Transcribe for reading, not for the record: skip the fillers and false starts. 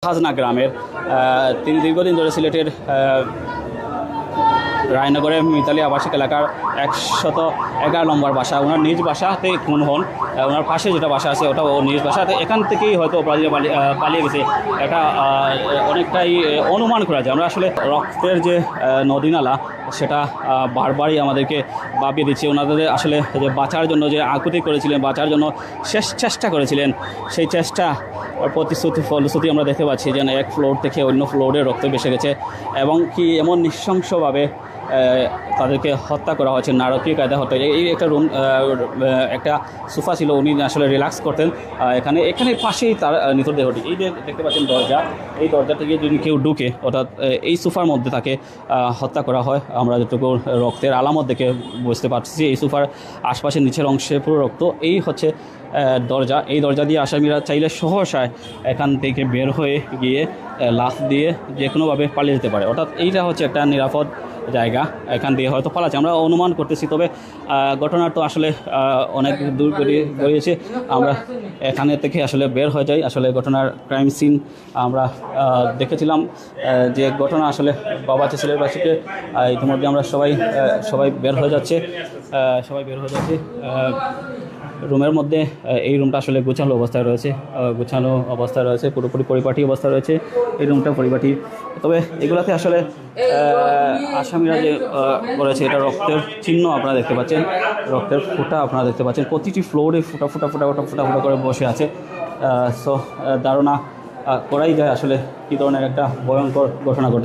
হাজনা গ্রামের তিনি দীর্ঘদিন ধরে সিলেটের রায়নগরে মিতালি আবাসিক এলাকার 111 নম্বর বাসা, ওনার নিজ বাসাতে খুন হন। ওনার পাশে যেটা বাসা আছে ওটা ও নিজ বাসাতে, এখান থেকেই হয়তো অপরাধীরা পালিয়ে গেছে, এটা অনেকটাই অনুমান করা যায়। আমরা আসলে রক্তের যে নদীনালা সেটা বারবারই আমাদেরকে ভাবিয়ে দিচ্ছে। ওনাদের আসলে যে বাঁচার জন্য যে আকুতি করেছিলেন, বাঁচার জন্য শেষ চেষ্টা করেছিলেন, সেই চেষ্টা প্রতিশ্রুতি ফলশ্রুতি আমরা দেখতে পাচ্ছি যেন এক ফ্লোর থেকে অন্য ফ্লোরে রক্ত ভেসে গেছে এবং কি এমন নৃশংসভাবে তাদেরকে হত্যা করা হয়েছে, নারকীয় কায়দা হত্যা। এই একটা রুম, একটা সোফা ছিল, উনি আসলে রিল্যাক্স করতেন এখানে পাশেই তার নিথর দেহটি। এই যে দেখতে পাচ্ছেন দরজা, এই দরজা থেকে যদি কেউ ঢুকে অর্থাৎ এই সোফার মধ্যে তাকে হত্যা করা হয়। আমরা যেটুকু রক্তের আলামত দেখে বুঝতে পারছি এই সোফার আশপাশে নিচের অংশে পুরো রক্ত। এই হচ্ছে দরজা, এই দরজা দিয়ে আসামিরা চাইলে সহসায় এখান থেকে বের হয়ে গিয়ে লাফ দিয়ে যে কোনোভাবে পালিয়ে যেতে পারে। অর্থাৎ এইটা হচ্ছে একটা নিরাপদ জায়গা, এখান দিয়ে হয়তো পালাচ্ছে, আমরা অনুমান করতেছি। তবে ঘটনার তো আসলে অনেক দূর গড়িয়েছে, আমরা এখানে থেকে আসলে বের হয়ে যাই। আসলে ঘটনার ক্রাইম সিন আমরা দেখেছিলাম যে ঘটনা আসলে বাবা ছেলের বাসীকে ইতিমধ্যে আমরা সবাই বের হয়ে যাচ্ছে, রুমের মধ্যে। এই রুমটা আসলে গোছানো অবস্থায় রয়েছে, পুরোপুরি পরিপাটি অবস্থা রয়েছে এই রুমটা পরিপাটি। তবে এগুলাতে আসলে আসামিরা যে করেছে এটা রক্তের চিহ্ন আপনারা দেখতে পাচ্ছেন, রক্তের ফোঁটা আপনারা দেখতে পাচ্ছেন, প্রতিটি ফ্লোরে ফোঁটা করে বসে আছে। সো ধারণা করাই যায় আসলে কী ধরনের একটা ভয়ঙ্কর ঘটনা ঘটে।